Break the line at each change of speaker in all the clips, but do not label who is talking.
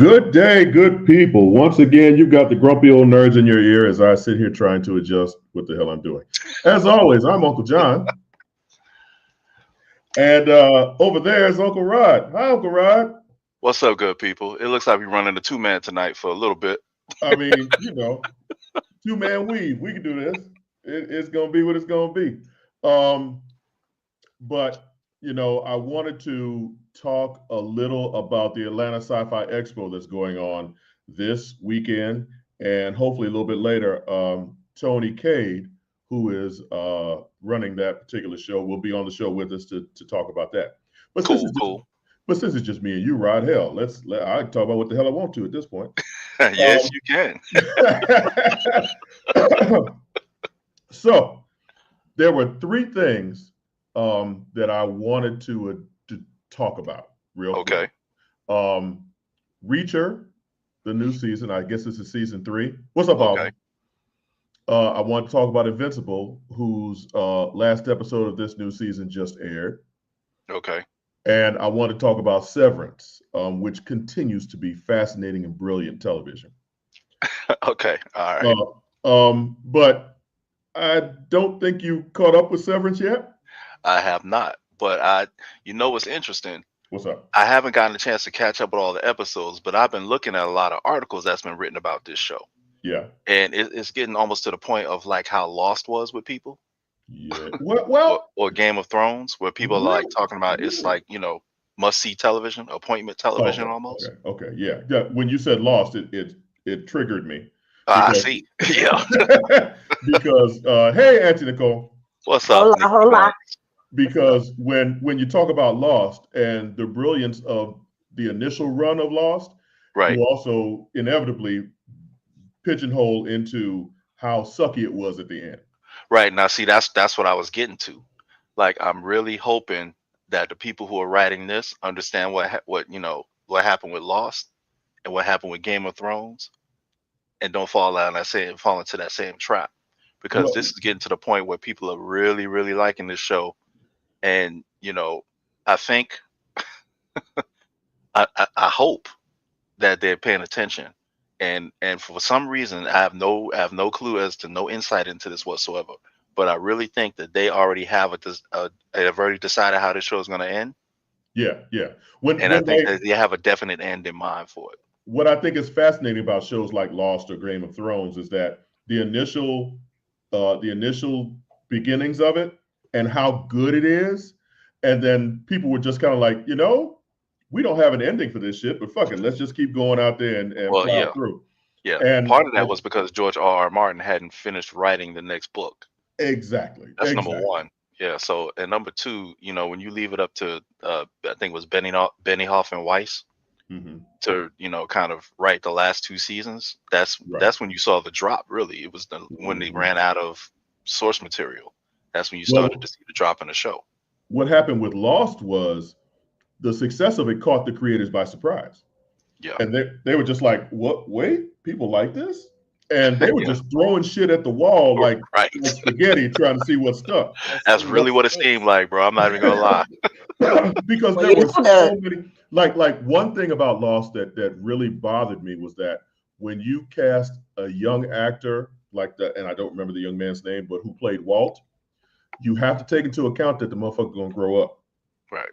Good day, good people. Once again, you've got the grumpy old nerds in your ear as I sit here trying to adjust what the hell I'm doing. As always, I'm Uncle John. And over there is Uncle Rod. Hi, Uncle Rod.
What's up, good people? It looks like we're running a two-man tonight for a little bit.
I mean, two-man weave. We can do this. It's going to be what it's going to be. But, I wanted to talk a little about the Atlanta Sci-Fi Expo that's going on this weekend. And hopefully a little bit later, Tony Cade, who is running that particular show, will be on the show with us to talk about that. But
Cool.
since it's just me and you, Rod, hell, I can talk about what the hell I want to at this point.
Yes, you can.
So there were three things that I wanted to talk about real quick. Reacher, the new season. I guess this is season 3. What's up, Alvin? I want to talk about Invincible, whose last episode of this new season just aired.
Okay.
And I want to talk about Severance, which continues to be fascinating and brilliant television.
Okay. All right.
But I don't think you caught up with Severance yet.
I have not, but what's interesting?
What's up?
I haven't gotten a chance to catch up with all the episodes, but I've been looking at a lot of articles that's been written about this show.
Yeah.
And it's getting almost to the point of like how Lost was with people.
Yeah. Well,
or Game of Thrones, where people are like talking about it's like, must-see television, appointment television almost.
Okay. Yeah. When you said Lost, it triggered me.
I see. Yeah.
Because hey, Auntie Nicole.
What's up?
Hola.
Because when you talk about Lost and the brilliance of the initial run of Lost,
right,
you also inevitably pigeonhole into how sucky it was at the end.
Right. Now, see, that's what I was getting to. Like, I'm really hoping that the people who are writing this understand what happened with Lost and what happened with Game of Thrones, and don't fall into that same trap, because this is getting to the point where people are really, really liking this show, and I think I hope that they're paying attention. And for some reason, I have no clue as to no insight into this whatsoever. But I really think that they already have have already decided how this show is going to end.
Yeah.
I think that they have a definite end in mind for it.
What I think is fascinating about shows like Lost or Game of Thrones is that the initial beginnings of it and how good it is, and then people were just kind of like, we don't have an ending for this shit, but fuck it, let's just keep going out there and plow through.
Yeah, and part of that was because George R.R. Martin hadn't finished writing the next book.
Exactly.
That's number one. Yeah. So, and number two, when you leave it up to, I think it was Benioff and Weiss to, kind of write the last 2 seasons. That's when you saw the drop. Really, it was when they ran out of source material. That's when you started to see the drop in the show.
What happened with Lost was the success of it caught the creators by surprise.
Yeah.
And they were just like, what? Wait, people like this? And they were just throwing shit at the wall like spaghetti trying to see what stuck.
That's really what it seemed like, bro. I'm not even gonna lie.
Because there were so many, like one thing about Lost that really bothered me was that when you cast a young actor like that, and I don't remember the young man's name, but who played Walt, you have to take into account that the motherfucker's gonna grow up.
Right.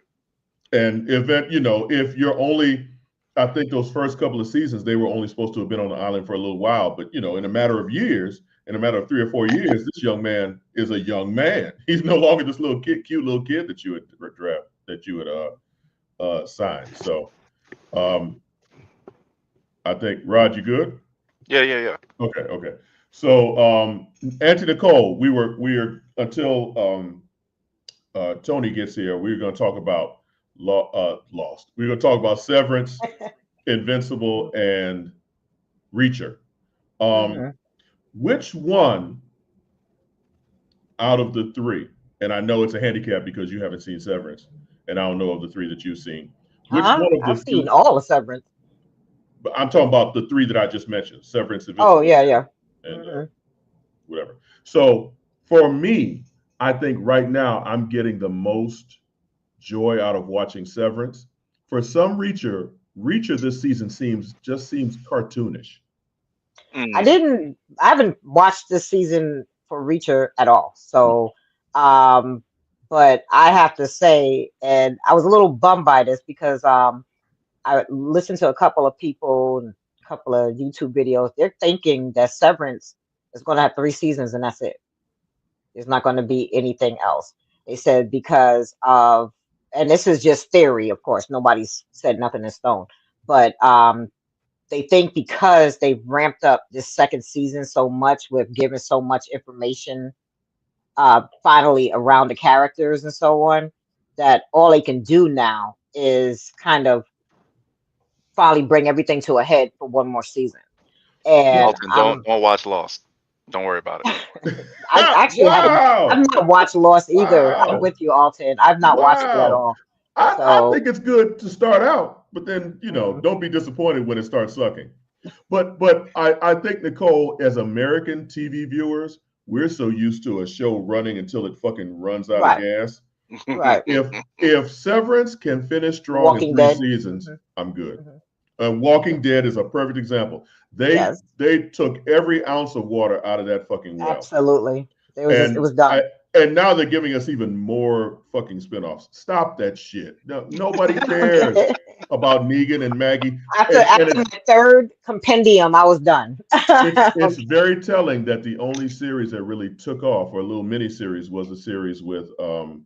And if you're only, I think those first couple of seasons, they were only supposed to have been on the island for a little while. But, in a matter of years, in a matter of 3 or 4 years, this young man is a young man. He's no longer this cute little kid that you would draft, that you would sign. So I think, Rod, you good?
Yeah.
Okay. So Auntie Nicole, we are until Tony gets here, we're going to talk about Lost. We're going to talk about Severance, Invincible, and Reacher. Which one out of the 3, and I know it's a handicap because you haven't seen Severance, and I don't know of the 3 that you've seen. Which one of the
I've seen all of Severance.
But I'm talking about the 3 that I just mentioned: Severance, Invincible.
Oh yeah.
And whatever. So for me, I think right now I'm getting the most joy out of watching Severance. For some Reacher this season seems cartoonish.
Mm.
I haven't watched this season for Reacher at all. So, but I have to say, and I was a little bummed by this because I listened to a couple of people and a couple of YouTube videos. They're thinking that Severance is going to have 3 seasons and that's it. There's not going to be anything else. They said because of, and this is just theory, of course. Nobody's said nothing in stone, but they think because they've ramped up this second season so much with giving so much information finally around the characters and so on, that all they can do now is kind of finally bring everything to a head for one more season. And
Alton, don't watch Lost. Don't worry about it.
I actually
Wow.
I've not watched Lost either.
Wow.
I'm with you, Alton. I've not watched it at all.
I
So
think it's good to start out, but then don't be disappointed when it starts sucking. But I think, Nicole, as American TV viewers, we're so used to a show running until it fucking runs out
Right.
of gas.
right,
If Severance can finish strong
Walking
in 3
Dead.
seasons, I'm good.
Mhm.
Walking Dead is a perfect example.
Yes.
They took every ounce of water out of that fucking well.
Absolutely. It was done.
And now they're giving us even more fucking spinoffs. Stop that shit. No, nobody cares about Negan and Maggie.
After my third compendium, I was done.
It's very telling that the only series that really took off, or a little mini series, was a series with the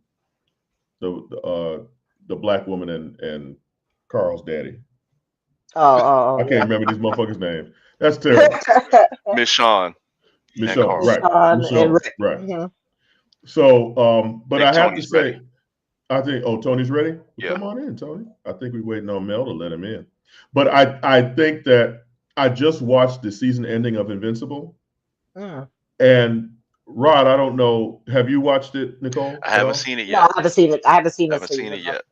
black woman and Carl's daddy.
Oh,
I can't remember these motherfuckers' names. That's terrible.
Miss Shawn.
Michelle,
Carl.
right? Michelle, right.
Mhm.
So, but
think
I have
Tony's
to say,
ready.
I think, Tony's ready? Well,
Yeah.
come on in, Tony. I think we're waiting on Mel to let him in. But I think that I just watched the season ending of Invincible.
Mm.
And Rod, I don't know. Have you watched it, Nicole?
I haven't seen it
No,
yet.
I haven't seen it. I haven't seen
Haven't seen it yet.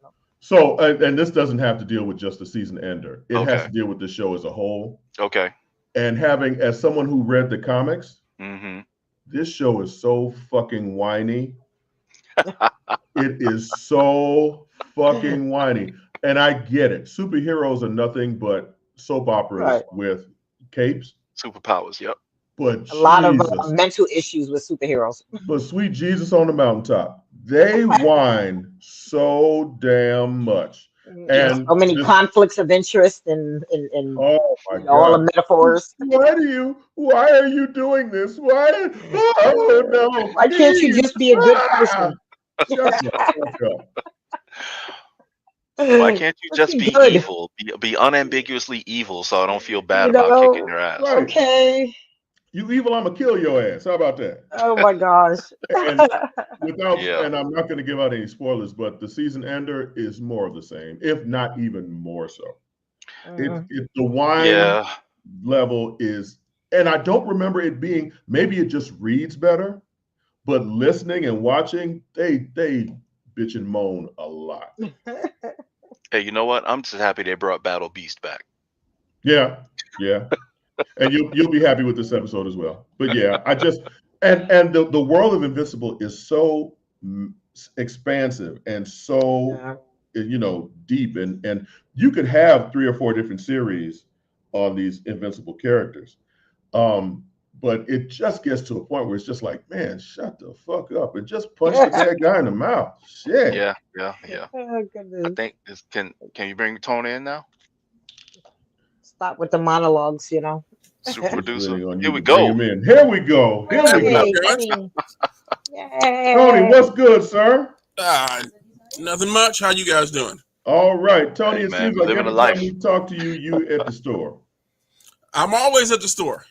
So, and this doesn't have to deal with just the season ender. It has
Okay.
to deal with the show as a whole.
Okay.
And having, as someone who read the comics,
Mm-hmm.
this show is so fucking whiny. It is so fucking whiny. And I get it. Superheroes are nothing but soap operas
Right.
with capes.
Superpowers. Yep.
But
A lot of
Jesus,
mental issues with superheroes.
but sweet Jesus on the mountaintop, they whine so damn much. And
so many
this-
conflicts of interest and
Oh my
you know, all the
God.
metaphors.
Why are you doing this? Why? Oh no.
Why can't you just be a good person?
Shut the fuck up.
Why can't you just be
good.
evil? Be unambiguously evil, so I don't feel bad
You
about
know,
kicking your ass.
Right.
Okay.
You evil, I'm gonna kill your ass. How about that?
Oh my gosh.
And without,
Yeah.
and I'm not going to give out any spoilers, but the season ender is more of the same, if not even more so. The wine
Yeah.
level is, and I don't remember it being. Maybe it just reads better, but listening and watching, they bitch and moan a lot.
Hey, you know what? I'm just happy they brought Battle Beast back.
Yeah. And you'll be happy with this episode as well. But yeah, I just and the world of Invincible is so expansive and so deep, and you could have 3 or 4 different series on these Invincible characters. But it just gets to a point where it's just like, man, shut the fuck up and just punch the bad guy in the mouth. Shit.
Yeah.
Oh, goodness.
I think this can you bring Tony in now?
Stop with the monologues,
Super producer.
Really on you
Here we
to bring
go.
him in. Here we go.
Hey,
Tony,
Tony.
what's good, sir?
Nothing much. How you guys doing?
All right, Tony.
Hey,
it
man,
seems like
living
every
a life.
time we talk to you at the store.
I'm always at the store.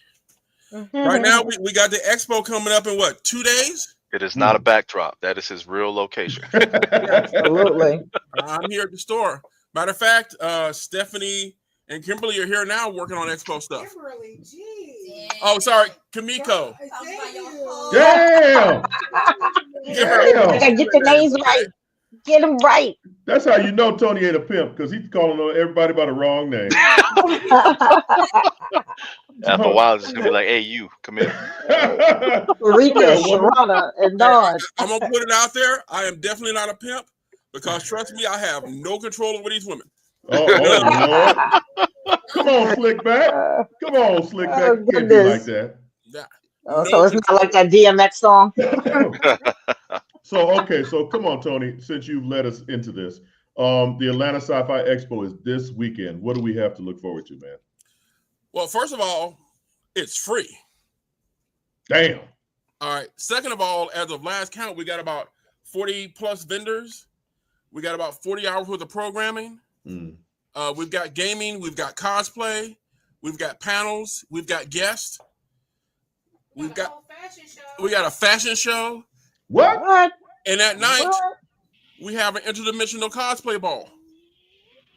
Right now, we got the expo coming up in what, 2 days?
It is not a backdrop. That is his real location.
Absolutely.
I'm here at the store. Matter of fact, Stephanie and Kimberly are here now working on expo stuff.
Kimberly, geez.
Oh, sorry, Kamiko.
Damn.
I gotta get the names right. Get them right.
That's how you know Tony ain't a pimp, because he's calling everybody by the wrong name.
After a while, it's just gonna be like, "Hey, you, come here."
Rika, Sharana, and Dawn.
I'm gonna put it out there. I am definitely not a pimp because trust me, I have no control over these women.
Lord. Come on, Slick Back. Come on, Slick Back. You can't be like that.
Yeah.
So it's not like that DMX song.
So come on, Tony, since you've led us into this. The Atlanta Sci-Fi Expo is this weekend. What do we have to look forward to, man?
Well, first of all, it's free.
Damn.
All right. Second of all, as of last count, we got about 40 plus vendors. We got about 40 hours worth of programming. We've got gaming. We've got cosplay. We've got panels. We've got guests. We got a fashion show.
What?
And at night, we have an interdimensional cosplay ball.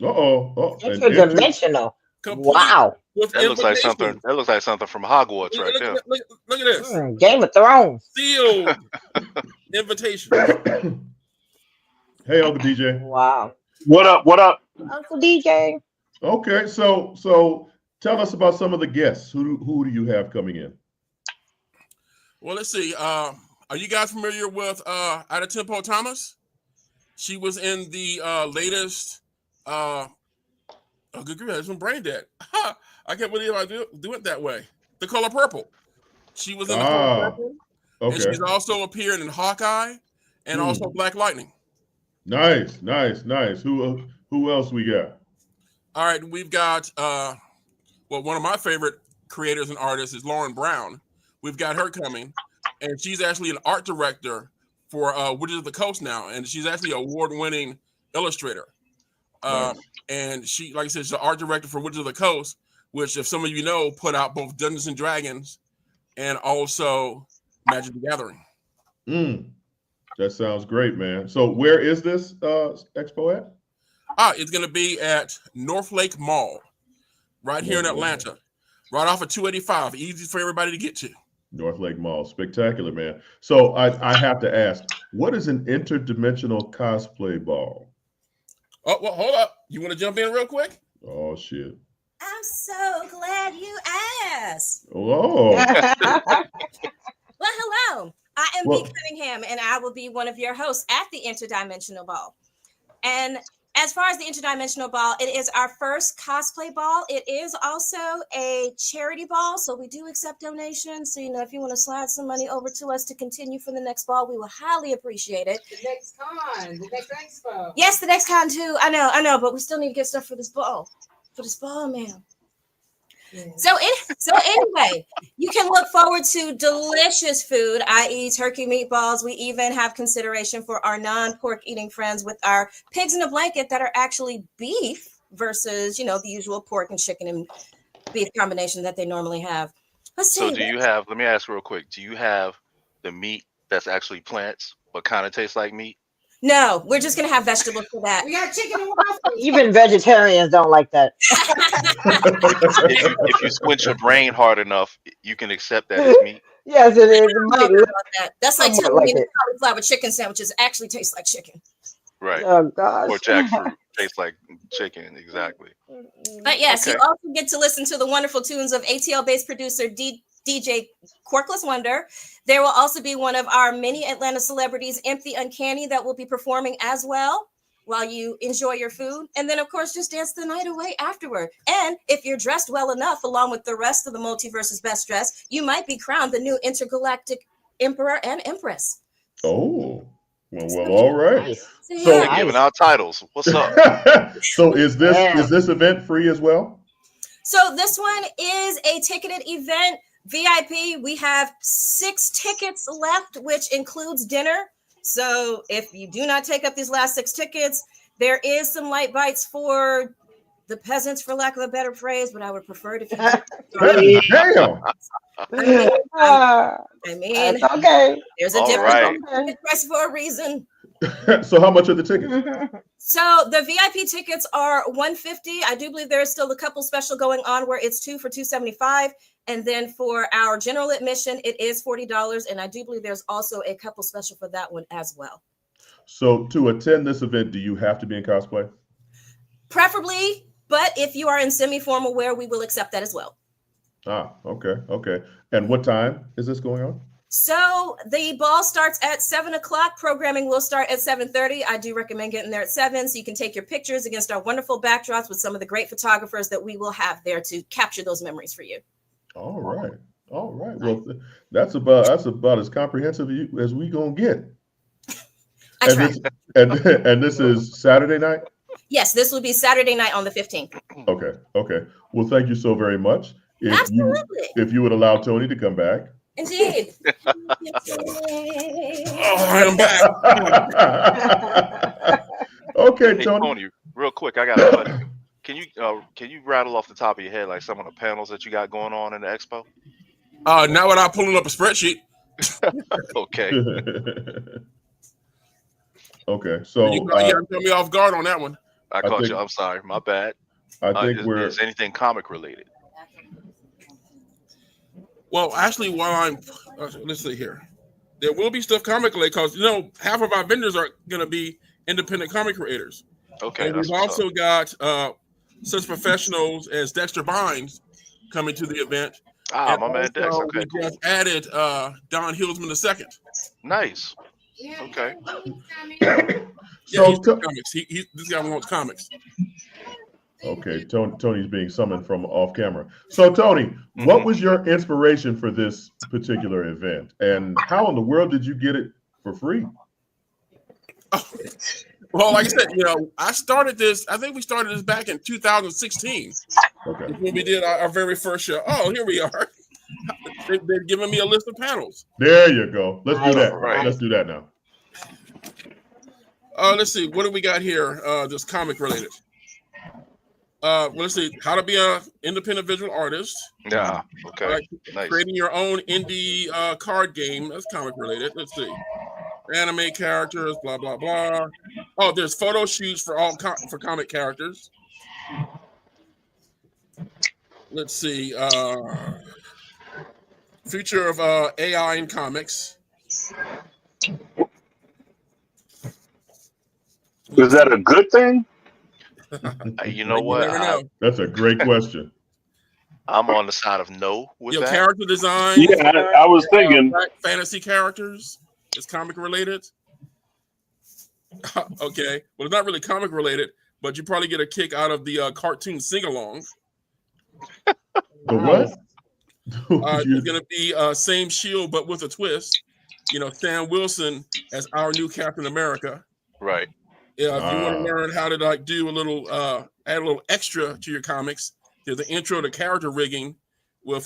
Interdimensional. Wow.
That looks like something. That looks like something from Hogwarts right there.
Look at this.
Game of Thrones.
Sealed invitation.
Hey, Uncle DJ.
Wow.
What up? What up?
Uncle DJ.
Okay, so tell us about some of the guests. Who do you have coming in?
Well, let's see. Are you guys familiar with Ada Tempo Thomas? She was in the latest. Good grief, there's some brain dead. I can't believe I do it that way. The Color Purple. She was in the Color Purple. Okay. And she's also appeared in Hawkeye and also Black Lightning.
Nice. Who else we got?
All right, we've got one of my favorite creators and artists is Lauren Brown. We've got her coming, and she's actually an art director for Wizards of the Coast now, and she's actually an award-winning illustrator. Nice. And she, like I said, she's the art director for Wizards of the Coast, which, if some of you know, put out both Dungeons and Dragons and also Magic the Gathering.
That sounds great, man. So where is this expo at?
It's going to be at Northlake Mall, right here in Atlanta, right off of 285. Easy for everybody to get to.
Northlake Mall. Spectacular, man. So I have to ask, what is an interdimensional cosplay ball?
Oh, well, hold up. You want to jump in real quick?
Oh, shit.
I'm so glad you asked.
Oh.
Well, hello. I am B. Cunningham, and I will be one of your hosts at the Interdimensional Ball. And as far as the Interdimensional Ball, it is our first cosplay ball. It is also a charity ball, so we do accept donations. So, if you want to slide some money over to us to continue for the next ball, we will highly appreciate it.
The next con, the next expo.
Yes, the next con too. I know, but we still need to get stuff for this ball. Man. Yeah. So anyway, you can look forward to delicious food, i.e. turkey meatballs. We even have consideration for our non-pork eating friends with our pigs in a blanket that are actually beef versus, the usual pork and chicken and beef combination that they normally have.
So do you have, let me ask real quick, do you have the meat that's actually plants but kind of tastes like meat?
No, we're just going to have vegetables for that.
We got chicken and waffles.
Even vegetarians don't like that.
if you squint your brain hard enough, you can accept that as meat.
Yes, it is.
That's like telling me cauliflower chicken sandwiches actually taste like chicken.
Right.
Oh, gosh.
Or jackfruit tastes like chicken, exactly.
But yes, you also get to listen to the wonderful tunes of ATL-based producer DJ Quirkless Wonder. There will also be one of our many Atlanta celebrities, Empty Uncanny, that will be performing as well while you enjoy your food. And then, of course, just dance the night away afterward. And if you're dressed well enough, along with the rest of the Multiverse's best dressed, you might be crowned the new intergalactic emperor and empress.
Oh, well, all right.
Nice. So they're giving out titles. What's up?
So is this event free as well?
So this one is a ticketed event. VIP, we have 6 tickets left, which includes dinner. So if you do not take up these last 6 tickets, there is some light bites for the peasants, for lack of a better phrase, but I would prefer it if you
Damn.
I mean,
it's okay.
There's a different price for a reason.
So how much are the tickets?
So the VIP tickets are $150. I do believe there is still a couple special going on where it's 2 for $275. And then for our general admission, it is $40. And I do believe there's also a couple special for that one as well.
So to attend this event, do you have to be in cosplay?
Preferably, but if you are in semi-formal wear, we will accept that as well.
Okay. And what time is this going on?
So the ball starts at 7 o'clock. Programming will start at 7:30. I do recommend getting there at 7 so you can take your pictures against our wonderful backdrops with some of the great photographers that we will have there to capture those memories for you.
All right. Well, that's about as comprehensive as we gonna get. And this is Saturday night?
Yes, this will be Saturday night on the 15th.
Okay. Well, thank you so very much.
Absolutely.
If you would allow Tony to come back.
Indeed.
I'm back.
Okay,
Hey,
Tony.
Tony, real quick, I got a question. Can you rattle off the top of your head like some of the panels that you got going on in the expo?
Now without pulling up a spreadsheet.
Okay.
Okay, so
you got me off guard on that one.
I caught you. I'm sorry. My bad.
I think
is anything comic related?
Well, actually, while let's see here, there will be stuff comic related because half of our vendors are going to be independent comic creators.
Okay.
And we've also got such professionals as Dexter Bynes coming to the event.
My man Dex. Okay.
We just added Don Hillsman II.
Nice.
Yeah,
Okay.
So
he's comics. This guy wants comics.
Okay, Tony's being summoned from off camera. So Tony, what was your inspiration for this particular event, and how in the world did you get it for free?
Well, like I said, I started this. I think we started this back in 2016.
Okay.
When we did our very first show. Oh, here we are. They're giving me a list of panels.
There you go. Let's do that.
Right.
Let's do that now.
Let's see. What do we got here? Just comic related. Let's see. How to be an independent visual artist.
Yeah. Okay. Nice.
Creating your own indie card game. That's comic related. Let's see. Anime characters. Blah blah blah. Oh, there's photo shoots for all for comic characters. Let's see. Future of AI in comics.
Is that a good thing?
You know what?
That's a great question.
I'm on the side of no with that.
Character design.
Yeah, I was thinking.
Black fantasy characters. It's comic related. Okay. Well, it's not really comic related, but you probably get a kick out of the cartoon sing along.
The what?
It's going to be same shield, but with a twist. Sam Wilson as our new Captain America.
Right.
Yeah, if you want to learn how to do a little, add a little extra to your comics, there's the intro to character rigging with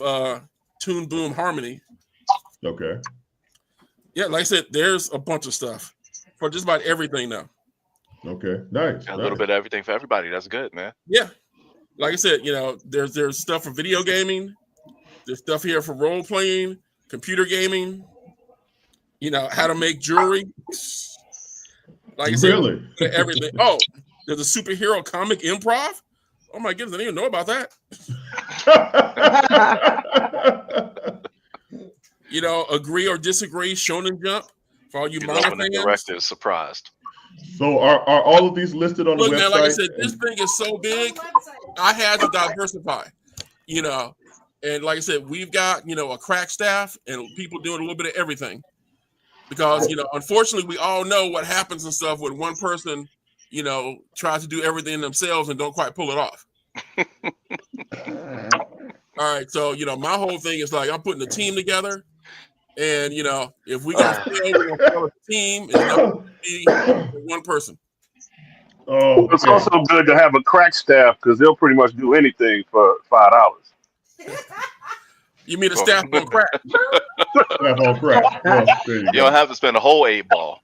Toon Boom Harmony.
Okay.
Yeah, like I said, there's a bunch of stuff for just about everything now.
Okay, nice.
A little bit of everything for everybody. That's good, man.
Yeah, like I said, there's stuff for video gaming. There's stuff here for role playing, computer gaming. How to make jewelry. Like I said,
really?
Everything. Oh, there's a superhero comic improv. Oh my goodness, I didn't even know about that. Agree or disagree, Shonen Jump for all you manga fans.
The director is surprised.
So are all of these listed on the website?
Man, like I said, this thing is so big. I had to diversify. And like I said, we've got a crack staff and people doing a little bit of everything. Because unfortunately, we all know what happens and stuff when one person, tries to do everything themselves and don't quite pull it off. All right, so my whole thing is like I'm putting a team together, and if we got to fail a team, it's not be one person.
Oh, okay.
It's also good to have a crack staff because they'll pretty much do anything for $5.
You mean a staff on crack?
Staff on crack. Well, there
you don't have to spend a whole 8 ball.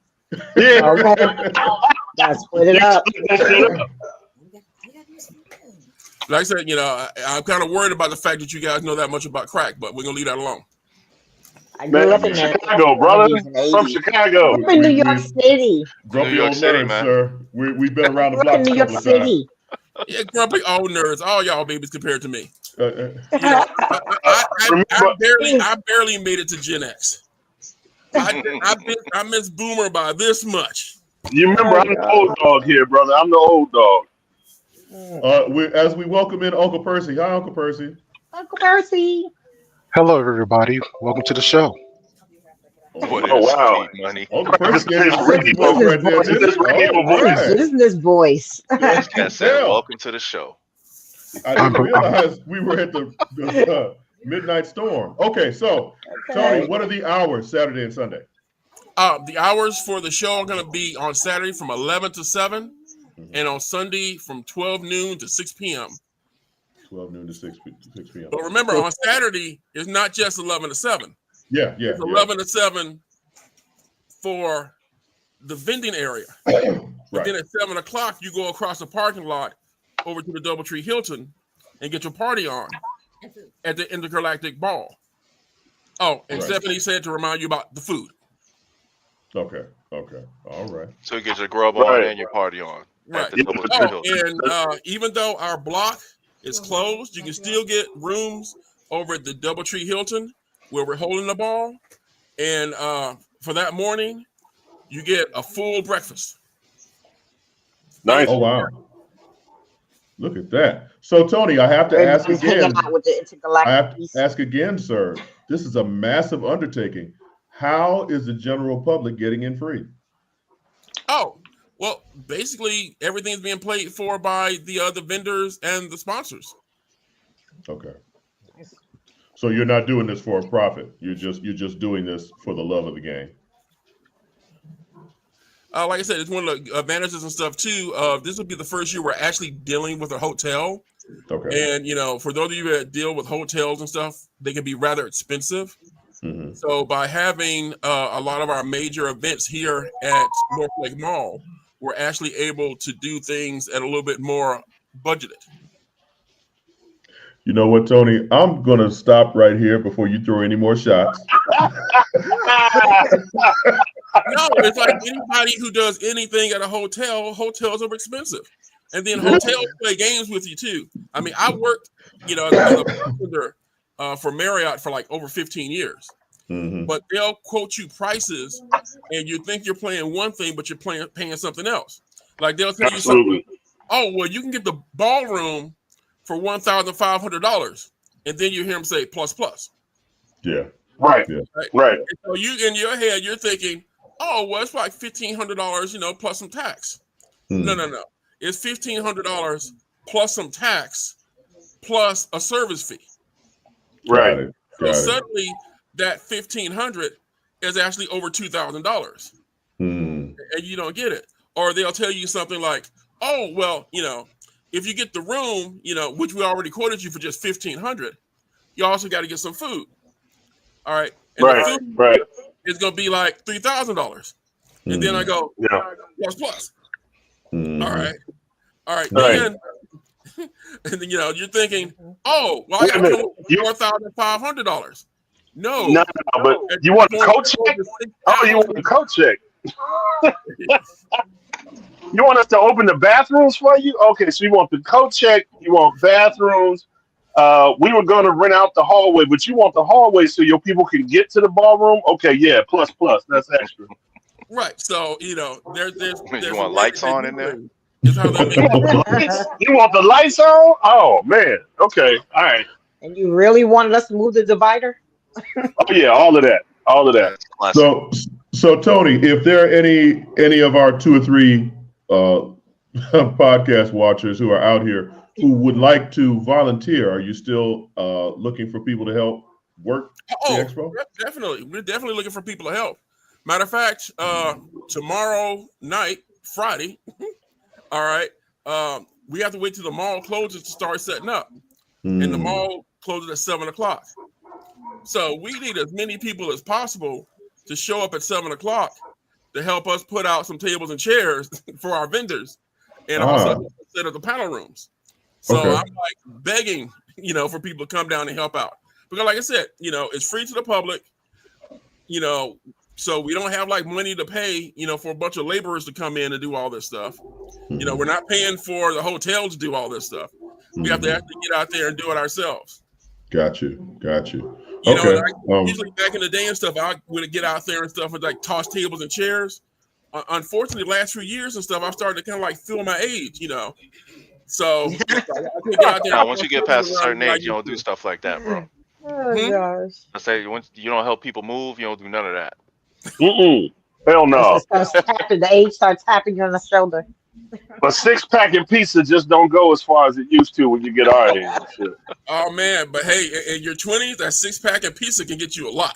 Yeah.
Okay. Gotta split it up.
Like I said, I'm kind of worried about the fact that you guys know that much about crack, but we're gonna leave that alone.
I grew up in
Chicago, brother. From Chicago.
I'm in New York City.
Grumpy
New York
old
City,
nerds,
man.
sir. We've been around the
I grew up
block
in
a
New York
couple of times.
City.
Yeah, grumpy old nerds, all y'all babies compared to me.
Uh,
I barely made it to Gen X. I miss Boomer by this much.
You remember, I'm the old dog here, brother. I'm the old dog.
as we welcome in Uncle Percy. Hi, Uncle Percy.
Uncle Percy.
Hello, everybody. Welcome to the show.
What
Oh,
is
wow.
Speed Money?
Oh, the first game
This
was
radio
over at the
voice. This radio voice.
Business voice.
This cat said, "Welcome to the show."
I didn't realize we were at the midnight storm. Okay, so Tony, what are the hours Saturday and Sunday?
The hours for the show are going to be on Saturday from 11 to 7, and on Sunday from 12 noon to 6 p.m.
12 noon to 6 p.m.
But remember, on Saturday, it's not just 11 to 7.
Yeah.
It's 11 to 7 for the vending area.
Right.
But then at 7 o'clock, you go across the parking lot over to the DoubleTree Hilton and get your party on at the Intergalactic Ball. Oh, and Stephanie said to remind you about the food.
Okay. All right.
So you get your grub on and your party on.
Right.
And
even though our block is closed, you can still get rooms over at the DoubleTree Hilton where we're holding the ball. And for that morning, you get a full breakfast.
Nice.
Oh, wow. Look at that. So, Tony, I have to ask again. I have to ask again, sir. This is a massive undertaking. How is the general public getting in free?
Oh, well, basically everything's being paid for by the vendors and the sponsors.
Okay. So you're not doing this for a profit. You're just doing this for the love of the game.
Like I said, it's one of the advantages and stuff too. This will be the first year we're actually dealing with a hotel.
Okay.
And for those of you that deal with hotels and stuff, they can be rather expensive.
Mm-hmm.
So by having a lot of our major events here at North Lake Mall, we're actually able to do things at a little bit more budgeted.
You know what, Tony? I'm going to stop right here before you throw any more shots.
No, it's like anybody who does anything at a hotel, hotels are expensive. And then hotels play games with you too. I mean, I worked, as a bartender for Marriott for like over 15 years.
Mm-hmm.
But they'll quote you prices and you think you're playing one thing, but you're paying something else. Like they'll tell you something. Oh, well, you can get the ballroom for $1,500. And then you hear them say plus.
Yeah.
Right.
Yeah.
Right.
And so you in your head, you're thinking, oh, well, it's like $1,500, plus some tax. No. It's $1,500 plus some tax plus a service fee.
Right.
So suddenly that $1,500 is actually over $2,000. And you don't get it. Or they'll tell you something like, oh, well, if you get the room, which we already quoted you for just $1,500, you also got to get some food. All right. And the food is going to be like $3,000. And then I go, plus.
Mm-hmm.
All right. Then, and then, you're thinking, oh, well, I got $4,500. No,
but you want a coat check? Oh, you want a coat check? You want us to open the bathrooms for you? Okay, so you want the coat check, you want bathrooms. We were going to rent out the hallway, but you want the hallway so your people can get to the ballroom? Okay, yeah, plus. That's extra.
Right. So, there's
you want lights on in there?
Is how they make it.
You want the lights on? Oh, man. Okay, all right.
And you really wanted us to move the divider?
Oh, yeah, all of that.
So Tony, if there are any of our 2 or 3 podcast watchers who are out here who would like to volunteer, are you still looking for people to help work the expo?
Definitely. We're definitely looking for people to help. Matter of fact, tomorrow night, Friday, all right, we have to wait till the mall closes to start setting up. And the mall closes at 7 o'clock. So we need as many people as possible to show up at 7 o'clock to help us put out some tables and chairs for our vendors and also set up the panel rooms. So I'm like begging, for people to come down and help out. Because like I said, it's free to the public, so we don't have like money to pay, for a bunch of laborers to come in and do all this stuff. We're not paying for the hotel to do all this stuff. We have to actually get out there and do it ourselves.
Got you.
Usually back in the day and stuff, I would get out there and stuff and like toss tables and chairs. Unfortunately, the last few years and stuff, I've started to kind of like feel my age, So I get out there.
Now, once you get past a certain age, you don't do stuff like that, bro.
Oh gosh.
I say once you don't help people move, you don't do none of that.
Hell no.
The age starts tapping you on the shoulder.
A 6-pack and pizza just don't go as far as it used to when you get our age. Shit.
Oh man, but hey, in your 20s, that 6-pack of pizza can get you a lot.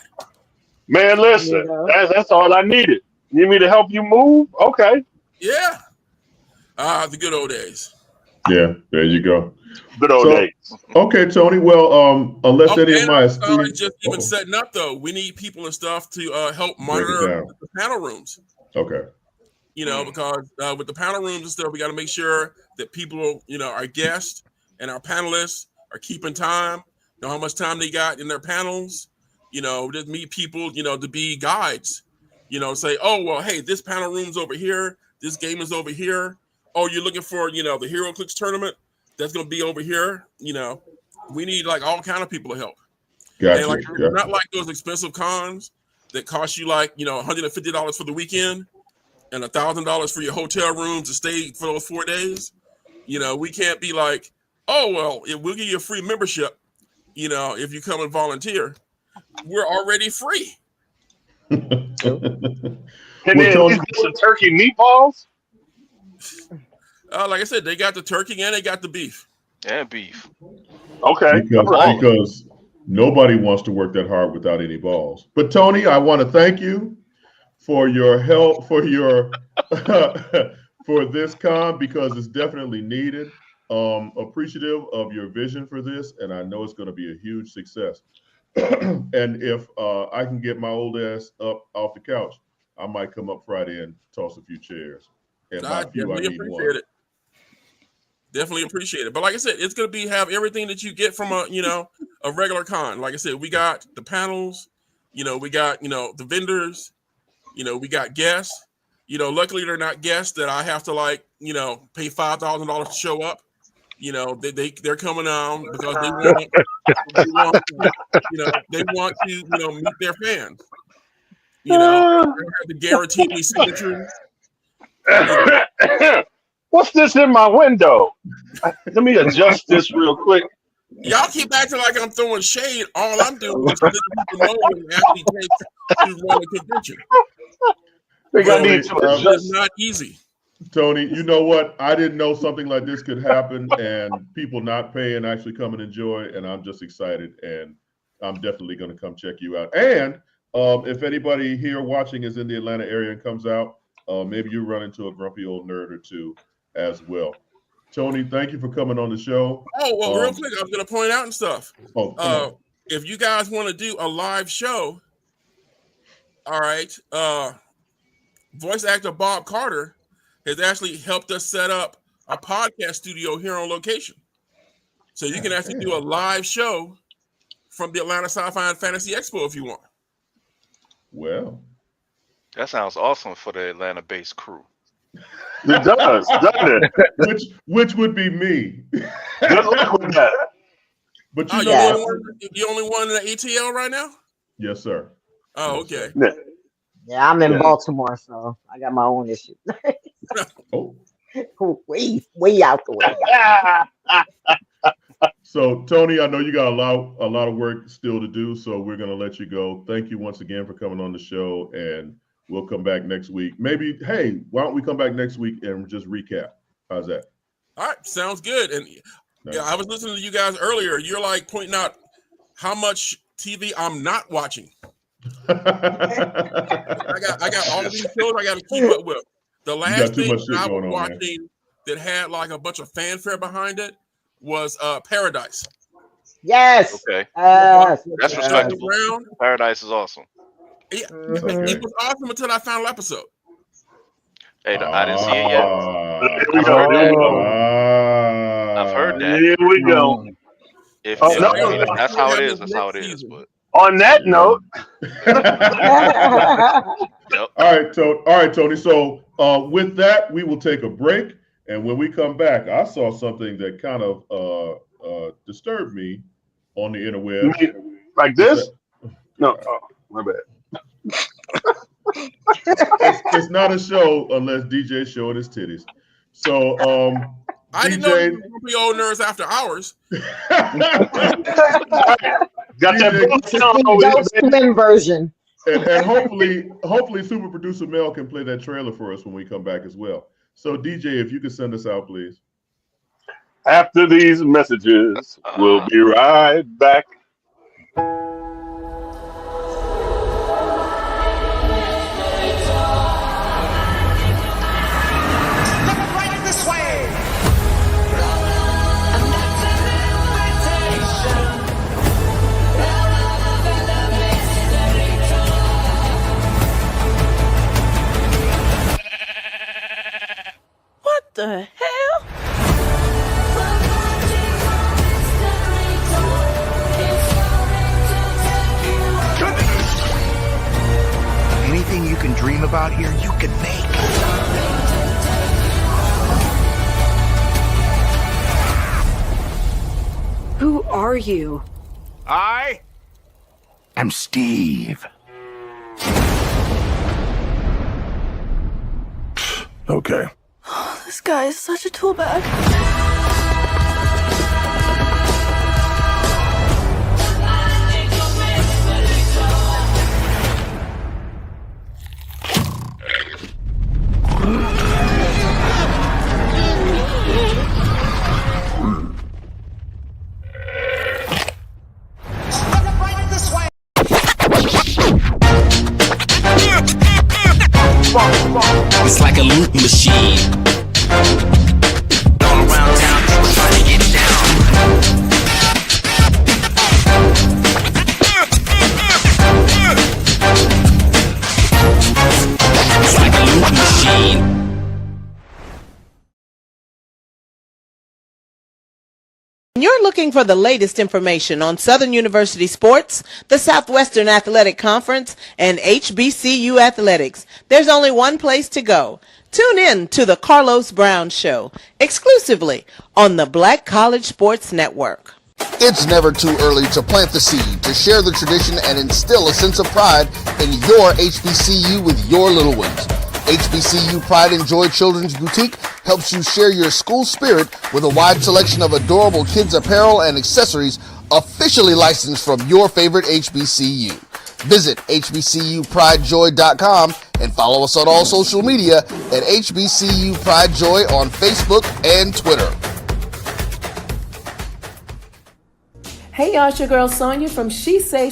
Man, listen, that's all I needed. You need me to help you move? Okay.
Yeah. The good old days.
Yeah, there you go.
Good old days.
Okay, Tony. Well, unless any of my
just even setting up though, we need people and stuff to help monitor the panel rooms.
Okay.
You know, because with the panel rooms and stuff, we got to make sure that people, you know, our guests and our panelists are keeping time, know how much time they got in their panels, you know, just meet people, you know, to be guides, you know, say, oh, well, hey, this panel room's over here. This game is over here. Oh, you're looking for, you know, the Hero Clicks tournament. That's going to be over here. You know, we need like all kind of people to help.
Gotcha.
And like, not like those expensive cons that cost you like, you know, $150 for the weekend. And $1,000 for your hotel room to stay for those 4 days. You know, we can't be like, oh, well, we'll give you a free membership, you know, if you come and volunteer. We're already free.
And then some turkey meatballs?
Like I said, they got the turkey and they got the beef.
And beef.
Okay.
Because nobody wants to work that hard without any balls. But, Tony, I want to thank you for your help, for your for this con, because it's definitely needed. Appreciative of your vision for this, and I know it's going to be a huge success. And if I can get my old ass up off the couch, I might come up Friday and toss a few chairs. And by few, I mean one.
Definitely appreciate it. But like I said, it's going to have everything that you get from a regular con. Like I said, we got the panels, you know, we got, you know, the vendors. You know, we got guests. You know, luckily they're not guests that I have to like, you know, pay $5,000 to show up. You know, they're coming on because they want to, you know, meet their fans. You know, they have to guarantee me signatures.
What's this in my window? Let me adjust this real quick.
Y'all keep acting like I'm throwing shade. All I'm doing is letting people know what it actually takes to run a convention. It's not easy.
Tony, you know what? I didn't know something like this could happen and people not pay and actually come and enjoy. And I'm just excited. And I'm definitely going to come check you out. And if anybody here watching is in the Atlanta area and comes out, maybe you run into a grumpy old nerd or two as well. Tony, thank you for coming on the show.
Oh, well, real quick, I was going to point out and stuff. If you guys want to do a live show, all right, voice actor Bob Carter has actually helped us set up a podcast studio here on location. So you can actually do a live show from the Atlanta Sci-Fi and Fantasy Expo if you want.
Well,
that sounds awesome for the Atlanta-based crew.
It does, doesn't it?
Which would be me.
Good luck with that.
But
you the only one in the ATL right now?
Yes, sir.
Oh, okay.
Yeah, I'm in Baltimore, so I got my own issue. way out the way.
So, Tony, I know you got a lot of work still to do, so we're going to let you go. Thank you once again for coming on the show, and we'll come back next week. Maybe, hey, why don't we come back next week and just recap? How's that?
All right, sounds good. And yeah, I was listening to you guys earlier. You're like pointing out how much TV I'm not watching. I got all these shows I got to keep up with. The last thing that I was watching that had like a bunch of fanfare behind it was Paradise.
Yes.
Okay. That's respectable. Paradise is awesome.
Yeah, it was awesome until I found an episode.
Hey, I didn't see it yet. I've heard that.
Here we go.
That's how it is. That's how it is. But
on that note,
yep.
All right, Tony. So with that, we will take a break, and when we come back, I saw something that kind of disturbed me on the interweb.
Like this? No, my bad.
It's not a show unless DJ's showing his titties. So
I didn't know you were old nerds after hours.
Got that
Slim version.
And hopefully super producer Mel can play that trailer for us when we come back as well. So DJ, if you could send us out, please.
After these messages, we'll be right back.
What the hell?
Anything you can dream about here, you can make.
Who are you?
I am Steve. Okay.
This guy is such a tool bag.
It's like a loot machine. All around town, people trying to get down. It's like a loot machine.
You're looking for the latest information on Southern University sports, the Southwestern Athletic Conference, and HBCU athletics. There's only one place to go. Tune in to the Carlos Brown Show, exclusively on the Black College Sports Network.
It's never too early to plant the seed, to share the tradition, and instill a sense of pride in your HBCU with your little ones. HBCU Pride and Joy Children's Boutique helps you share your school spirit with a wide selection of adorable kids apparel and accessories officially licensed from your favorite HBCU. Visit hbcupridejoy.com and follow us on all social media at HBCU Pride Joy on Facebook and Twitter.
Hey y'all, it's your girl Sonia from She Say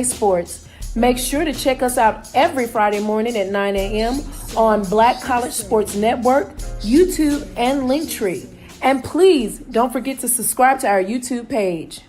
Sports. Make sure to check us out every Friday morning at 9 a.m. on Black College Sports Network, YouTube, and Linktree. And please don't forget to subscribe to our YouTube page.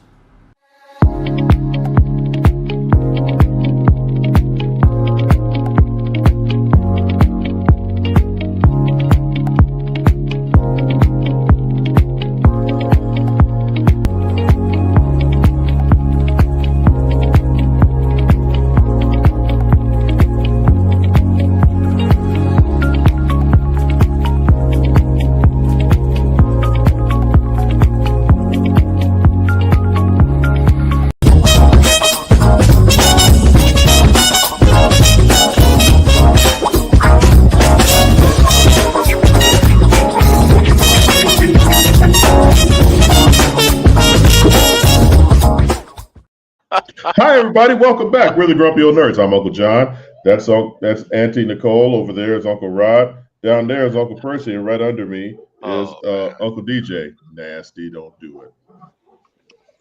Hi, everybody. Welcome back. We're the Grumpy Old Nerds. I'm Uncle John. That's Auntie Nicole. Over there is Uncle Rod. Down there is Uncle Percy. And right under me is Uncle DJ. Nasty. Don't do it.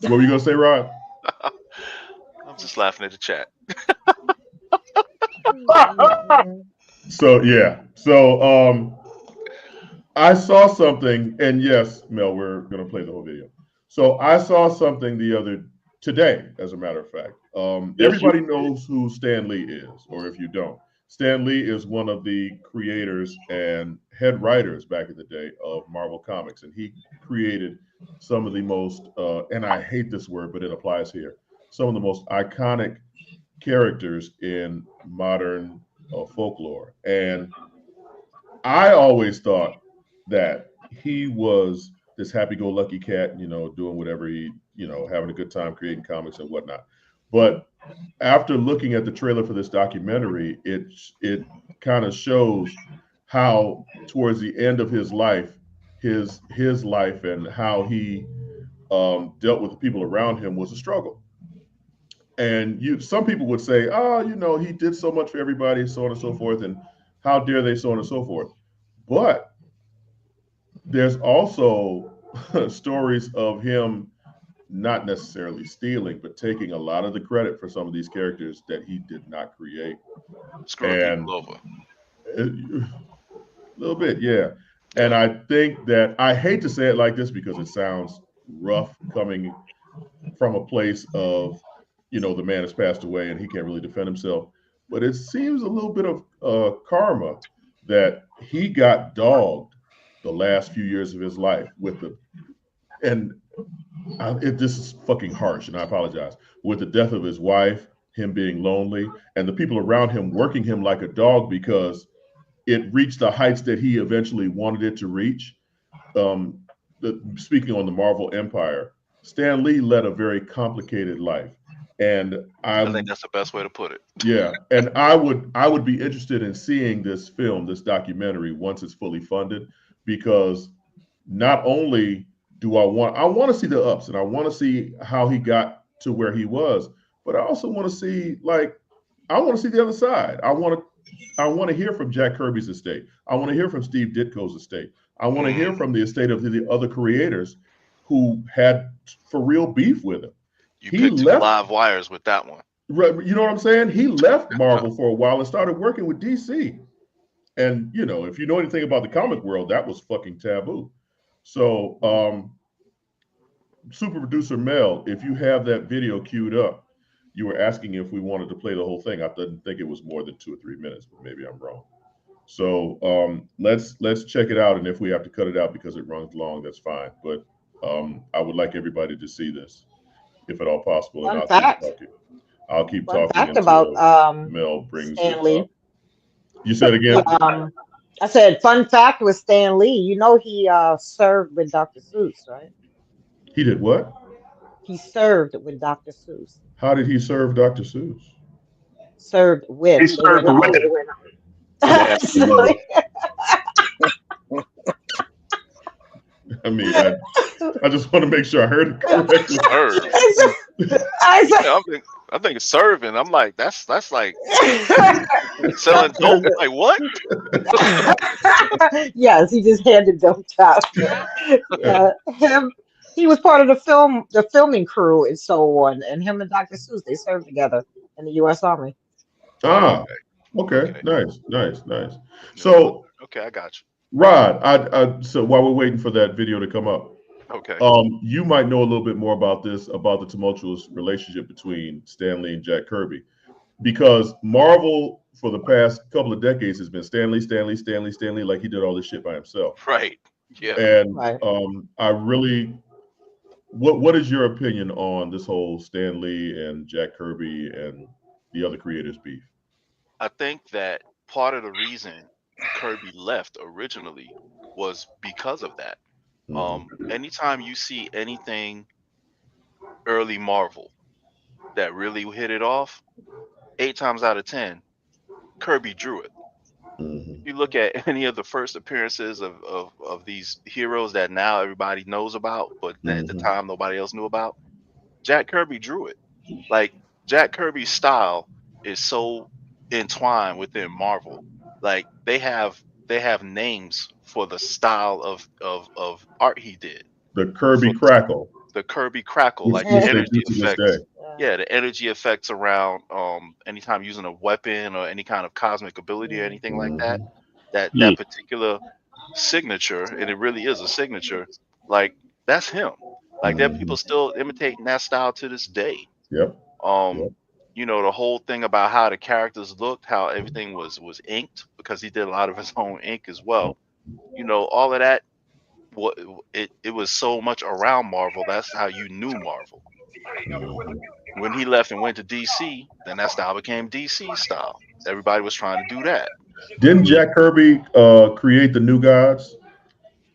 What were you going to say, Rod?
I'm just laughing at the chat.
So, yeah. So, I saw something. And yes, Mel, we're going to play the whole video. So, I saw something today, as a matter of fact. Everybody knows who Stan Lee is, or if you don't. Stan Lee is one of the creators and head writers back in the day of Marvel Comics, and he created some of the most, and I hate this word, but it applies here, some of the most iconic characters in modern folklore. And I always thought that he was this happy-go-lucky cat, doing whatever he, having a good time creating comics and whatnot. But after looking at the trailer for this documentary, it kind of shows how towards the end of his life, his life and how he dealt with the people around him was a struggle. And some people would say, oh, he did so much for everybody, so on and so forth, and how dare they, so on and so forth. But there's also stories of him not necessarily stealing, but taking a lot of the credit for some of these characters that he did not create.
Screwing people over.
A little bit, yeah. And I think that, I hate to say it like this because it sounds rough coming from a place of, the man has passed away and he can't really defend himself. But it seems a little bit of karma that he got dogged the last few years of his life this is fucking harsh, and I apologize, with the death of his wife, him being lonely, and the people around him working him like a dog because it reached the heights that he eventually wanted it to reach. Speaking on the Marvel Empire, Stan Lee led a very complicated life. And
I think that's the best way to put it.
Yeah. And I would be interested in seeing this film, this documentary, once it's fully funded, because not only do I want to see the ups and I want to see how he got to where he was, but I also want to see the other side. I want to hear from Jack Kirby's estate. I want to hear from Steve Ditko's estate. I want to hear from the estate of the other creators who had for real beef with him.
He picked live wires with that one.
You know what I'm saying? He left Marvel for a while and started working with DC. And, if you know anything about the comic world, that was fucking taboo. So, super producer Mel, if you have that video queued up, you were asking if we wanted to play the whole thing. I didn't think it was more than 2 or 3 minutes, but maybe I'm wrong. So let's check it out, and if we have to cut it out because it runs long, that's fine. But I would like everybody to see this, if at all possible.
Fun
and
fact.
I'll keep
Fun
talking
fact
until
about
Mel brings
Stan Lee.
it up. You said again?
I said fun fact with Stan Lee. He served with Dr. Seuss, right?
He did what?
He served with Dr. Seuss.
How did he serve Dr. Seuss?
Served with.
He served with.
I mean, I just want to make sure I heard it correctly.
I think it's serving. I'm like, that's like selling dope. Like what?
Yes, he just handed dope out. He was part of the filming crew and so on. And him and Dr. Seuss, they served together in the U.S. Army.
Ah, okay. Nice. So,
okay, I got you.
Rod, so while we're waiting for that video to come up,
okay,
you might know a little bit more about the tumultuous relationship between Stan Lee and Jack Kirby, because Marvel for the past couple of decades has been Stan Lee, like he did all this shit by himself.
Right. Yeah.
And I really, what is your opinion on this whole Stan Lee and Jack Kirby and the other creators beef?
I think that part of the reason Kirby left originally was because of that. Anytime you see anything early Marvel that really hit it off, 8 times out of 10, Kirby drew it. You look at any of the first appearances of these heroes that now everybody knows about, but at the time nobody else knew about, Jack Kirby drew it. Like, Jack Kirby's style is so entwined within Marvel. Like, they have names for the style of art he did.
The Kirby Crackle.
The Kirby Crackle, like the energy effects. Yeah, the energy effects around anytime using a weapon or any kind of cosmic ability or anything like that. That particular signature, and it really is a signature, like that's him. Like there are people still imitating that style to this day.
Yep.
The whole thing about how the characters looked, how everything was inked, because he did a lot of his own ink as well. All of that, it was so much around Marvel. That's how you knew Marvel. When he left and went to DC, then that style became DC style. Everybody was trying to do that.
Didn't Jack Kirby create the New Gods?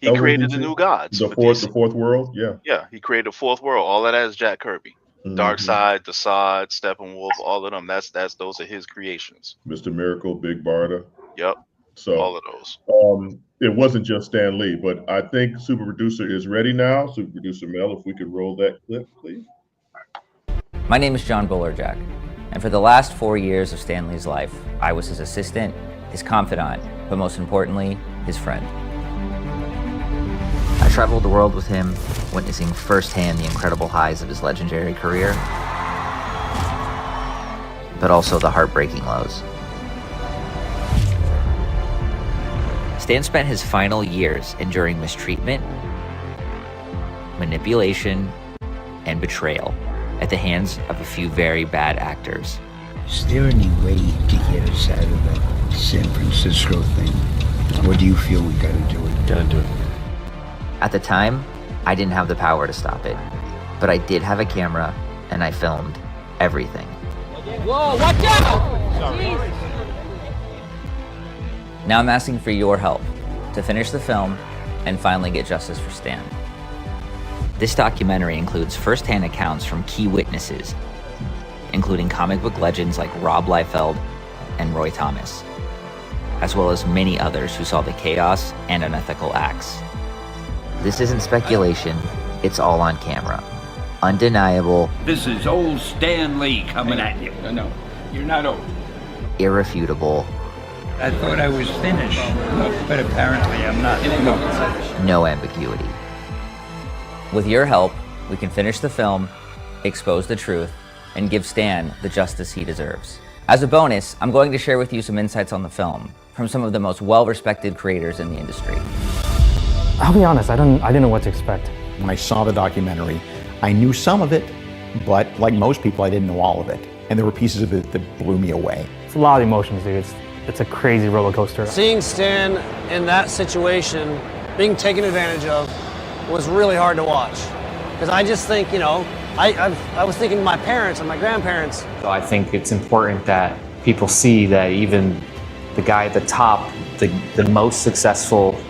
He created the New Gods.
The fourth world, yeah.
Yeah, he created the fourth world. All of that is Jack Kirby. Darkseid, Desaad, Steppenwolf, all of them. Those are his creations.
Mr. Miracle, Big Barda.
Yep.
So
all of those.
It wasn't just Stan Lee, but I think Super Producer is ready now. Super Producer Mel, if we could roll that clip, please.
My name is John Bullerjack, and for the last 4 years of Stan Lee's life, I was his assistant, his confidant, but most importantly, his friend. I traveled the world with him, witnessing firsthand the incredible highs of his legendary career, but also the heartbreaking lows. Stan spent his final years enduring mistreatment, manipulation, and betrayal at the hands of a few very bad actors.
Is there any way to get us out of that San Francisco thing? Or do you feel we gotta do it?
Gotta do it. At the time, I didn't have the power to stop it, but I did have a camera and I filmed everything.
Whoa, watch out!
Sorry. Now I'm asking for your help to finish the film and finally get justice for Stan. This documentary includes first-hand accounts from key witnesses, including comic book legends like Rob Liefeld and Roy Thomas, as well as many others who saw the chaos and unethical acts. This isn't speculation, it's all on camera. Undeniable.
This is old Stan Lee coming at you. No, you're not old.
Irrefutable.
I thought I was finished, but apparently I'm not.
No ambiguity. With your help, we can finish the film, expose the truth, and give Stan the justice he deserves. As a bonus, I'm going to share with you some insights on the film from some of the most well-respected creators in the industry.
I'll be honest, I didn't know what to expect.
When I saw the documentary, I knew some of it, but like most people, I didn't know all of it. And there were pieces of it that blew me away.
It's a lot of emotions, dude. It's a crazy roller coaster.
Seeing Stan in that situation, being taken advantage of, was really hard to watch. Because I just think, I was thinking of my parents and my grandparents.
So I think it's important that people see that even the guy at the top, the most successful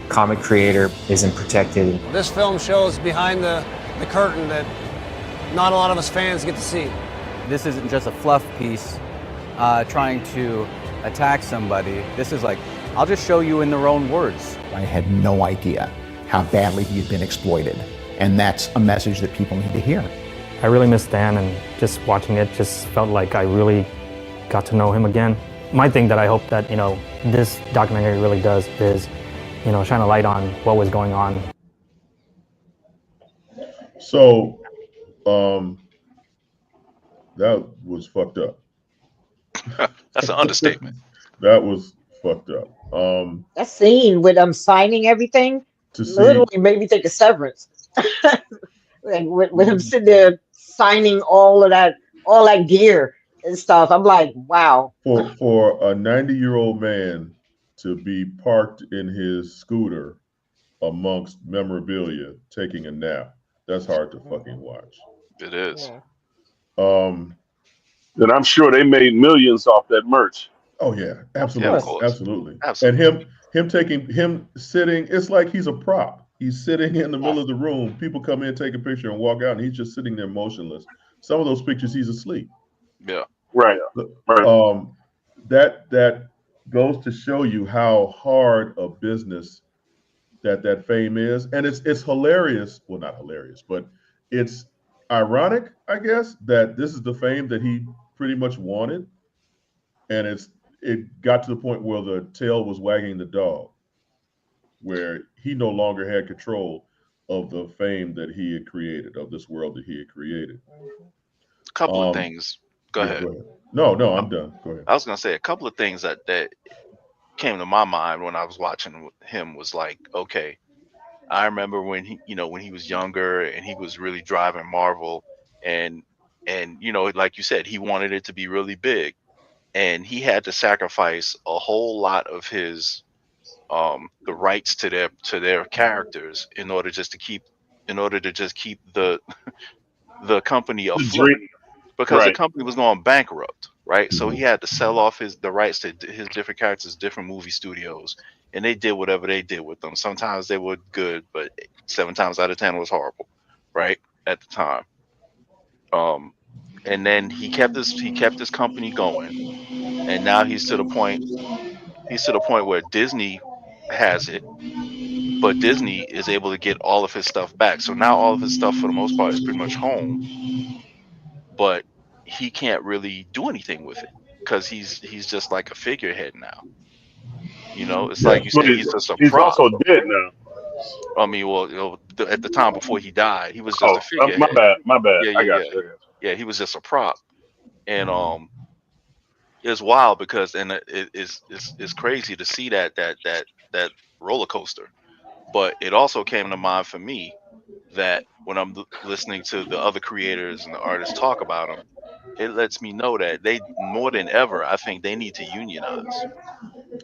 comic creator, isn't protected.
This film shows behind the curtain that not a lot of us fans get to see.
This isn't just a fluff piece trying to attack somebody. This is like, I'll just show you in their own words.
I had no idea how badly he had been exploited. And that's a message that people need to hear.
I really miss Stan, and just watching it just felt like I really got to know him again. My thing that I hope that, this documentary really does is, shine a light on what was going on.
So, that was fucked up.
That's an understatement.
That was fucked up.
That scene with signing everything literally made me think of Severance. Like with him sitting there signing all that gear and stuff. I'm like, wow.
For a 90-year-old man to be parked in his scooter amongst memorabilia taking a nap, that's hard to fucking watch.
It is.
Yeah. Then I'm sure they made millions off that merch.
Oh yeah, absolutely, absolutely.
Absolutely.
And him sitting, it's like he's a prop. He's sitting in the middle of the room. People come in, take a picture, and walk out, and he's just sitting there motionless. Some of those pictures, he's asleep.
Yeah.
Right.
That goes to show you how hard a business that fame is, and it's hilarious. Well, not hilarious, but it's ironic, I guess, that this is the fame that he pretty much wanted, and it got to the point where the tail was wagging the dog, where he no longer had control of the fame that he had created, of this world that he had created.
A couple of things. Go ahead.
No, I'm done. Go ahead.
I was gonna say a couple of things that came to my mind when I was watching him was like, okay, I remember when he was younger and he was really driving Marvel, and like you said, he wanted it to be really big, and he had to sacrifice a whole lot of his the rights to their characters in order to just keep the company afloat, because the company was going bankrupt, right? So he had to sell off the rights to his different characters, different movie studios, and they did whatever they did with them. Sometimes they were good, but 7 times out of 10 was horrible, right? At the time. And then he kept this company going, and now he's to the point where Disney has it, but Disney is able to get all of his stuff back. So now all of his stuff, for the most part, is pretty much home. but he can't really do anything with it because he's just like a figurehead now. You know, it's like you
But
said, he's just a
he's
prop.
also dead now.
I mean, well, at the time before he died, he was just
Oh,
a figurehead.
my bad.
Yeah,
I
yeah,
got
yeah,
you.
yeah. He was just a prop, and it's wild because it's crazy to see that roller coaster. But it also came to mind for me that when I'm listening to the other creators and the artists talk about them, it lets me know that they more than ever, I think they need to unionize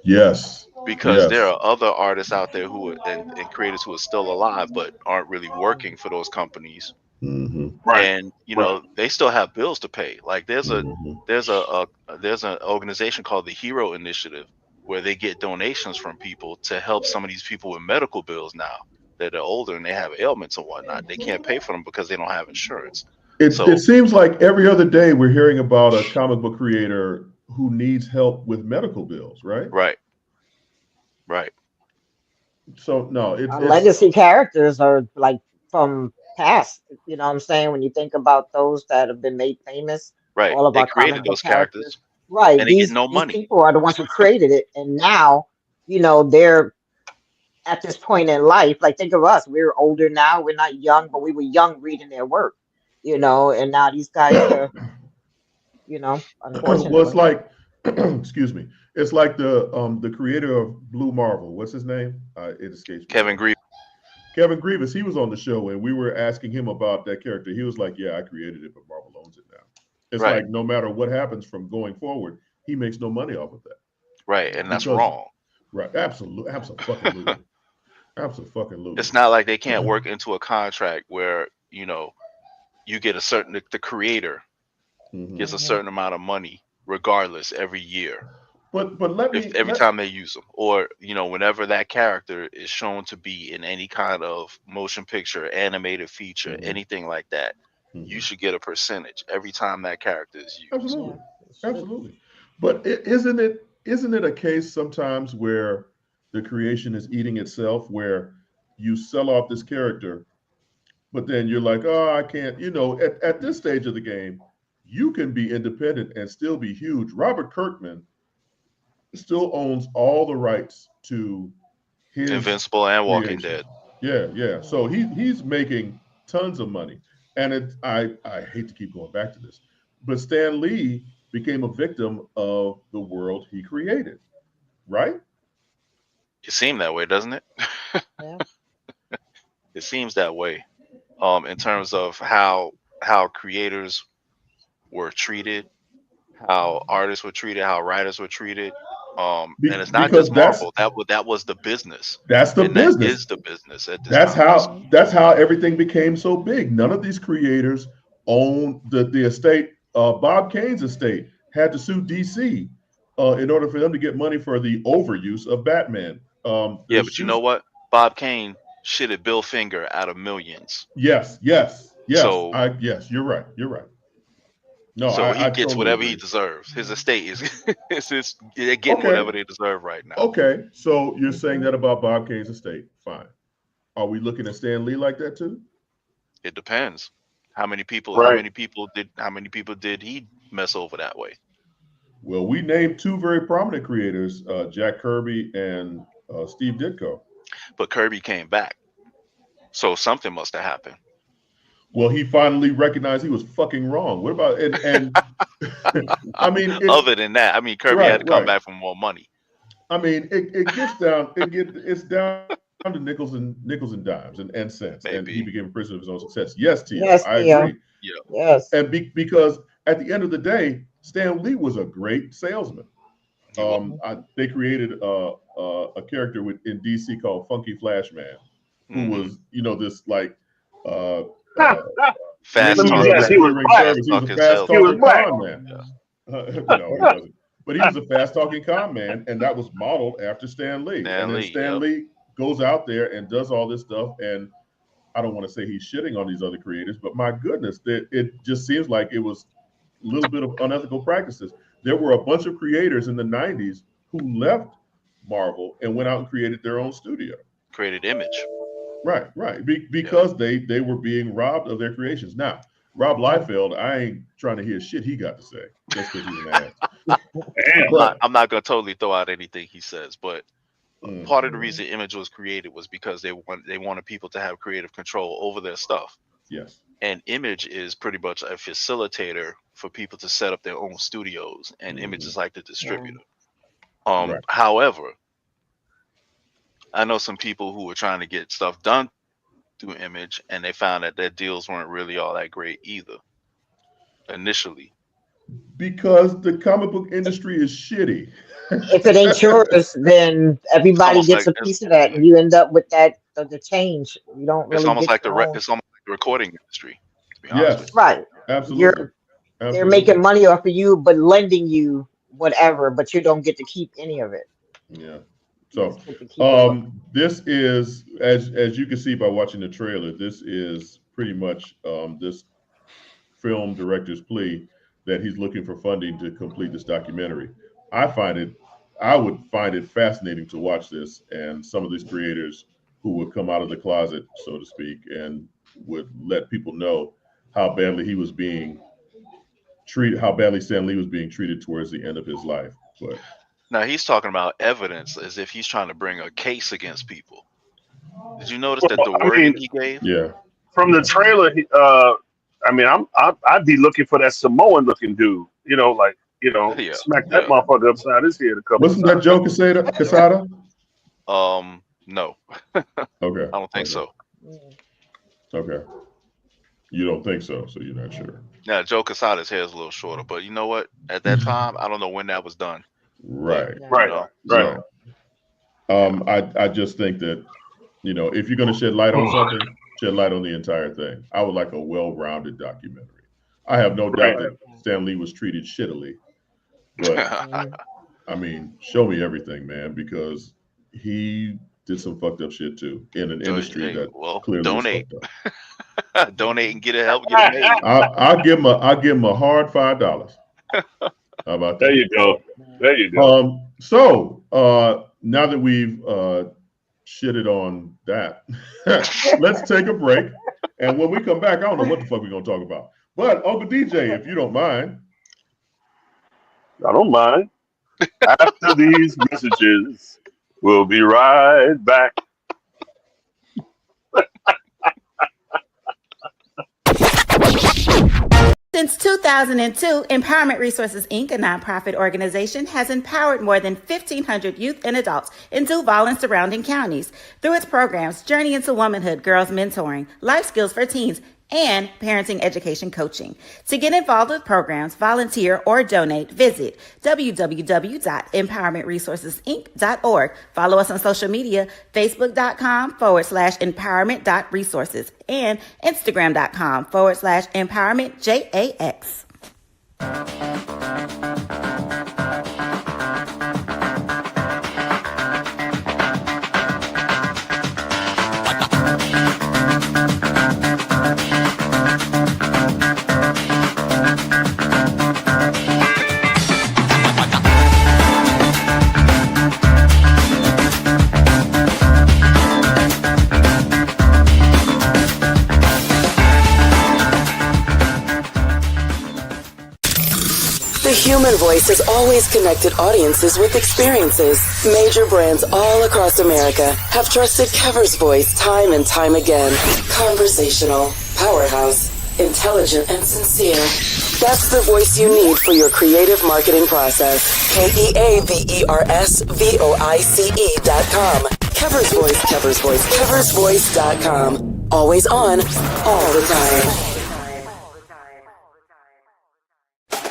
Yes.
because there
Yes.
are other artists out there who are, and creators who are still alive but aren't really working for those companies,
Right.
and you know they still have bills to pay. Like there's an organization called the Hero Initiative where they get donations from people to help some of these people with medical bills now that are older and they have ailments and whatnot. They can't pay for them because they don't have insurance.
It seems like every other day we're hearing about a comic book creator who needs help with medical bills, right?
Right.
So no,
Our
it's
legacy characters are like from past. You know what I'm saying? When you think about those that have been made famous,
Right.
all of
They
our
created
comic book
those
characters.
characters
Right.
and they get no
These
money.
people are the ones who created it, and now, you know, they're at this point in life. Like think of us. We're older now. We're not young, but we were young reading their work. You know, and now these guys are, you know,
well, it's
unfortunately.
like excuse me. It's like the creator of Blue Marvel. What's his name? It escapes me.
Kevin Grievous.
Kevin Grievous. He was on the show and we were asking him about that character. He was like, "Yeah, I created it, but Marvel owns it now." It's
Right.
like no matter what happens from going forward, he makes no money off of that.
Right. And that's
Because-
wrong.
Right. Absolutely. Absolutely. Absolutely.
It's not like they can't work into a contract where, you know, you get a certain, the creator gets a certain amount of money regardless every year.
But let me
Every time they use them, or you know, whenever that character is shown to be in any kind of motion picture, animated feature, anything like that, you should get a percentage every time that character is used.
Absolutely. Absolutely. But isn't it a case sometimes where the creation is eating itself, where you sell off this character, but then you're like, oh, I can't, you know, at this stage of the game, you can be independent and still be huge. Robert Kirkman still owns all the rights to his
Invincible and Walking
creation.
Dead.
Yeah. So he's making tons of money. And I hate to keep going back to this, but Stan Lee became a victim of the world he created, right?
It seems that way, doesn't it?
Yeah.
It seems that way. In terms of how creators were treated, how artists were treated, how writers were treated. And it's not
Because
just Marvel. That was the business.
That's the
and
business.
That is the business at this time.
That's how everything became so big. None of these creators own the estate. Bob Kane's estate had to sue DC in order for them to get money for the overuse of Batman.
Yeah, but you know what? Bob Kane shitted Bill Finger out of millions.
Yes.
So
yes, you're right. No,
so he
I
gets
totally
whatever
agree.
he deserves. His estate is they're getting whatever they deserve right now.
Okay, so you're saying that about Bob Kane's estate? Fine. Are we looking at Stan Lee like that too?
It depends. How many people?
Right.
How many people did he mess over that way?
Well, we named two very prominent creators, Jack Kirby and Steve Ditko.
But Kirby came back, so something must have happened.
Well, he finally recognized he was fucking wrong. What about and I mean,
other than that, I mean, Kirby had to come back for more money.
I mean, it gets down. It's down to nickels and dimes and cents, and he became a prisoner of his own success. Yes, Tia,
Yes,
I
Tia.
agree.
Yeah.
Yes.
And because at the end of the day, Stan Lee was a great salesman. They created a character in DC called Funky Flashman, who was, you know, this like
fast
Let me
talking.
guess, he was black.
He was a fast
He was
talking
black.
con man. No, he wasn't. But he was a fast talking con man, and that was modeled after Stan Lee. And then Stan Lee goes out there and does all this stuff. And I don't want to say he's shitting on these other creators, but my goodness, it just seems like it was a little bit of unethical practices. There were a bunch of creators in the 90s who left Marvel and went out and created their own studio.
Created Image.
Right. Because they were being robbed of their creations. Now, Rob Liefeld, I ain't trying to hear shit he got to say just because he's an ass.
I'm not gonna totally throw out anything he says, but part of the reason Image was created was because they wanted people to have creative control over their stuff.
Yes.
And Image is pretty much a facilitator for people to set up their own studios, and Image is like the distributor. However, I know some people who were trying to get stuff done through Image, and they found that their deals weren't really all that great either initially.
Because the comic book industry is shitty.
If it ain't yours, then everybody gets a piece of that, and you end up with that the change. You don't really.
It's almost like
it's
almost like the recording industry. To be honest with you.
Right.
Absolutely.
They're making money off of you, but lending you whatever, but you don't get to keep any of it.
Yeah. So this is, as you can see by watching the trailer, this is pretty much this film director's plea that he's looking for funding to complete this documentary. I would find it fascinating to watch this, and some of these creators who would come out of the closet, so to speak, and would let people know how badly he was being treated, how badly Stan Lee was being treated towards the end of his life. But
now he's talking about evidence as if he's trying to bring a case against people. Did you notice that the wording he gave?
Yeah.
From the trailer, I'd be looking for that Samoan looking dude. Smack that motherfucker upside his head a couple.
Wasn't that Joe Quesada?
No.
Okay.
I don't think so.
Okay. You don't think so, so you're not sure.
Yeah, Joe Quesada's hair is a little shorter, but you know what? At that time, I don't know when that was done.
Right.
Right.
I just think that, if you're going to shed light on something, shed light on the entire thing. I would like a well-rounded documentary. I have no doubt that Stan Lee was treated shittily, but show me everything, man, because he did some fucked up shit too in an industry that clearly
donate.
is fucked up.
Donate and get it, help get it made.
I'll give him a hard $5. How about that?
There you go. There you go.
So now that we've shitted on that, let's take a break. And when we come back, I don't know what the fuck we're gonna talk about. But Uncle DJ, if you don't mind.
I don't mind. After these messages, we'll be right back.
Since 2002, Empowerment Resources, Inc., a nonprofit organization, has empowered more than 1,500 youth and adults in Duval and surrounding counties. Through its programs, Journey into Womanhood, Girls Mentoring, Life Skills for Teens, and Parenting Education Coaching. To get involved with programs, volunteer, or donate, visit www.empowermentresourcesinc.org. Follow us on social media, facebook.com/empowerment.resources and Instagram.com/empowermentJAX.
The human voice has always connected audiences with experiences. Major brands all across America have trusted Kever's voice time and time again. Conversational, powerhouse, intelligent, and sincere. That's the voice you need for your creative marketing process. KEAVERSVOICE.com. Kever's Voice, Kever's Voice, KeversVoice.com. Always on, all the time.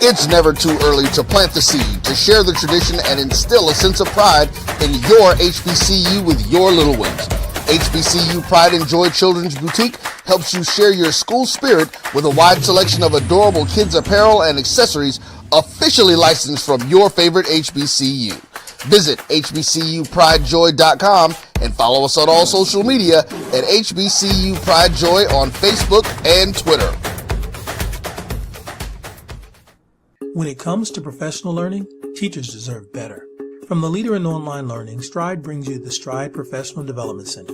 It's never too early to plant the seed, to share the tradition, and instill a sense of pride in your HBCU with your little ones. HBCU Pride and Joy Children's Boutique helps you share your school spirit with a wide selection of adorable kids apparel and accessories officially licensed from your favorite HBCU. Visit hbcupridejoy.com and follow us on all social media at HBCU Pride Joy on Facebook and Twitter.
When it comes to professional learning, teachers deserve better. From the leader in online learning, Stride brings you the Stride Professional Development Center.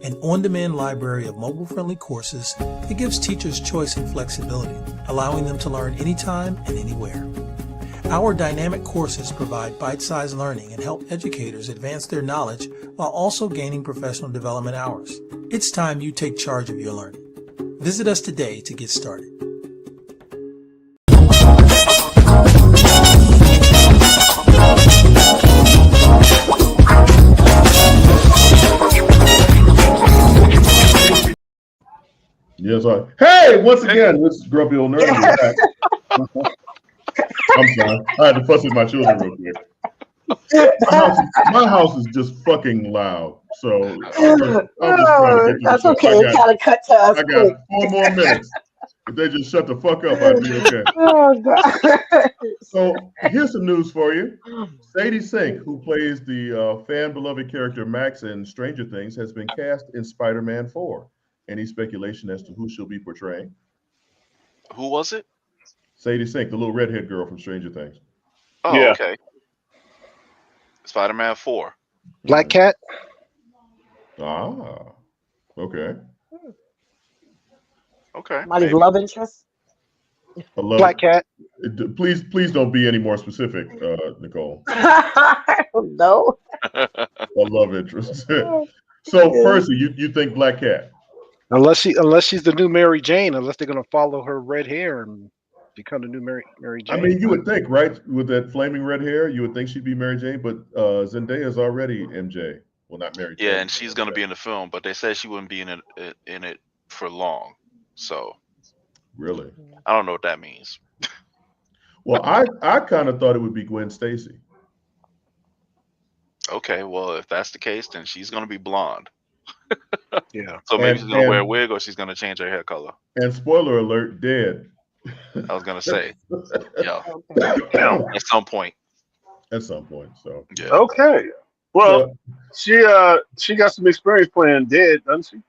an on-demand library of mobile-friendly courses that gives teachers choice and flexibility, allowing them to learn anytime and anywhere. Our dynamic courses provide bite-sized learning and help educators advance their knowledge while also gaining professional development hours. It's time you take charge of your learning. Visit us today to get started.
Yes, hey, once again, this is Grumpy Old Nerd. I'm sorry. I had to fuss with my children real quick. My house is just fucking loud. So I'm just trying to get
that's okay. It kind of cut to us.
I got 4 more minutes. If they just shut the fuck up, I'd be okay.
Oh, God.
So here's some news for you. Sadie Sink, who plays the fan-beloved character Max in Stranger Things, has been cast in Spider-Man 4. Any speculation as to who she'll be portraying?
Who was it?
Sadie Sink, the little redhead girl from Stranger Things.
Oh, yeah. Okay. Spider-Man 4.
Black Cat.
Ah, okay.
Okay.
Somebody's love interest.
Black Cat.
Please don't be any more specific, Nicole.
No.
A love interest. So, Percy, you think Black Cat?
Unless she's the new Mary Jane, unless they're gonna follow her red hair and become the new Mary Jane.
I mean, you would think, right? With that flaming red hair, you would think she'd be Mary Jane, but Zendaya's already MJ. Well, not Mary Jane.
Yeah, and she's gonna be in the film, but they said she wouldn't be in it for long. So
really,
I don't know what that means.
Well, I kind of thought it would be Gwen Stacy.
Okay, well, if that's the case, then she's gonna be blonde.
Yeah.
So maybe she's gonna wear a wig, or she's gonna change her hair color.
And spoiler alert, dead.
I was gonna say, yeah, at some point.
At some point, so
yeah.
Okay. Well, she got some experience playing dead, doesn't she?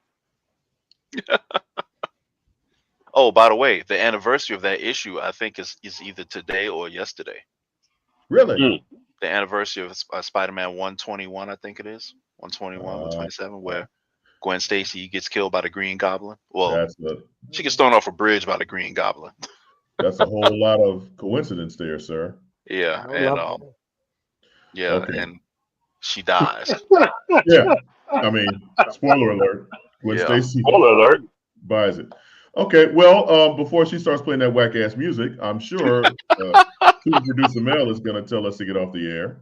Oh, by the way, the anniversary of that issue, I think, is either today or yesterday.
Really?
The anniversary of Spider-Man 121, I think it is. 121, 127, where Gwen Stacy gets killed by the Green Goblin. Well, she gets thrown off a bridge by the Green Goblin.
That's a whole lot of coincidence there, sir.
Yeah, and and she dies.
Yeah, I mean, spoiler alert. Gwen Stacy.
Spoiler alert.
Buys it. Okay, well, before she starts playing that whack ass music, I'm sure producer Mel is going to tell us to get off the air.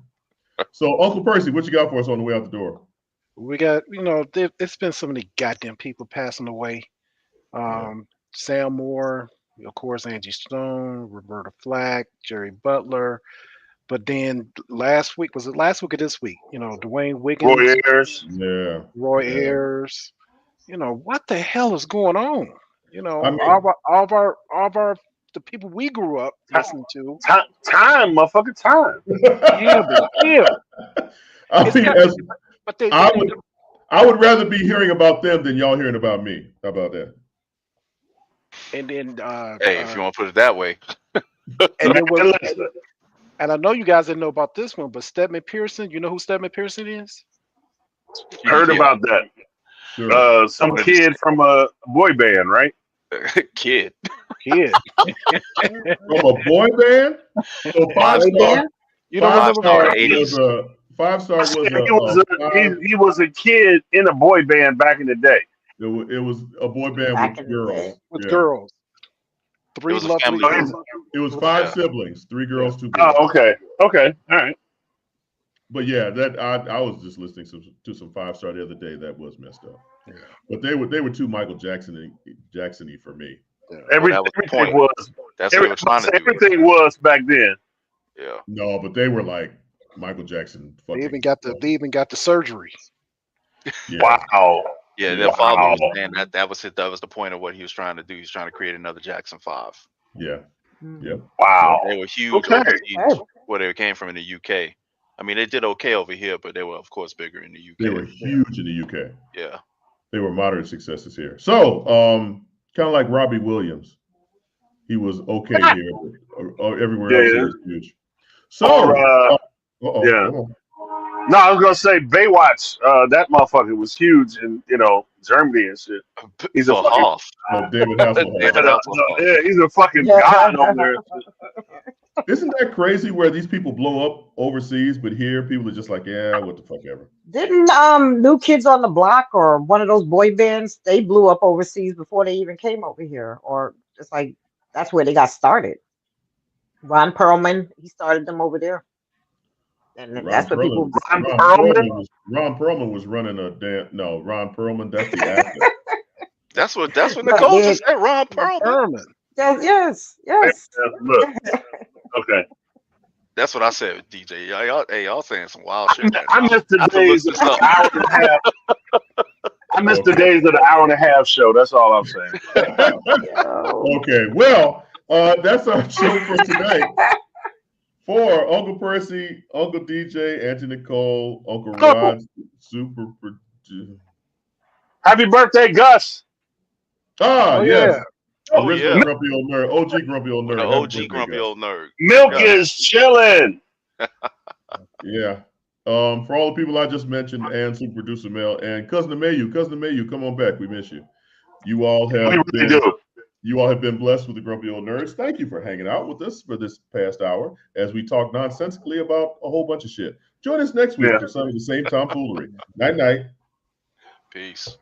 So, Uncle Percy, what you got for us on the way out the door?
We got, it's been so many goddamn people passing away. Sam Moore, of course, Angie Stone, Roberta Flack, Jerry Butler. But then last week, was it last week or this week? Dwayne Wiggins.
Roy Ayers.
Yeah.
Roy Ayers. What the hell is going on?
I mean,
all of our the people we grew up listening to.
Time, motherfucking time.
I would rather be hearing about them than y'all hearing about me. How about that?
And then,
hey, if you want to put it that way.
And I know you guys didn't know about this one, but Stedman Pearson. You know who Stedman Pearson is?
Heard about that. Sure. Some kid from a boy band, right?
Kid.
Kid.
From a boy band? So Five Star.
You don't remember?
Five Star was
he was a kid in a boy band back in the day.
It was a boy band with girls.
Girls. Three lovely.
It was 5 siblings, 3 girls, 2 boys.
Oh, okay. Okay. All right.
But yeah, that I was just listening to some 5 Star the other day. That was messed up.
Yeah.
But they were too Michael Jackson-y for me.
Yeah. Everything was. That's what they were trying to do. Everything was back then.
Yeah.
No, but they were like Michael Jackson.
They even got the surgery.
Yeah.
Wow.
Yeah, their father was saying that was it. That was the point of what he was trying to do. He was trying to create another Jackson 5.
Yeah. Yeah.
Wow.
So they were huge overseas, where they came from in the UK. I mean, they did okay over here, but they were, of course, bigger in the UK.
They were huge in the UK.
Yeah.
They were moderate successes here. So, kind of like Robbie Williams. He was okay here, but everywhere else he was huge. So,
No, I was gonna say Baywatch. That motherfucker was huge in Germany and shit. He's a
For
fucking
Hoff.
David Hasselhoff.
yeah, he's a fucking god over there.
Isn't that crazy where these people blow up overseas, but here people are just like, yeah, what the fuck ever.
Didn't New Kids on the Block or one of those boy bands, they blew up overseas before they even came over here? Or it's like that's where they got started. Ron Perlman, he started them over there. And that's what people
Ron Perlman was running a damn Ron Perlman, that's the actor.
That's what Nicole just said. Ron Perlman.
Yes.
Look. Okay.
That's what I said, DJ. Y'all saying some wild shit.
I missed the days of the hour and a half. I missed the days of the hour and a half show. That's all I'm saying.
Okay. Well, that's our show for tonight. For Uncle Percy, Uncle DJ, Auntie Nicole, Uncle Rod, super producer.
Happy birthday, Gus.
Yes.
Oh,
Original Grumpy Old Nerd. OG Grumpy Old Nerd.
The OG Grumpy Old Nerd.
Milk is chilling.
Yeah. For all the people I just mentioned, and super producer Mel and Cousin Amayu. Cousin Amayu, come on back. We miss you. You all have been blessed with the Grumpy Old Nerds. Thank you for hanging out with us for this past hour as we talk nonsensically about a whole bunch of shit. Join us next week for some of the same tomfoolery. Night night.
Peace.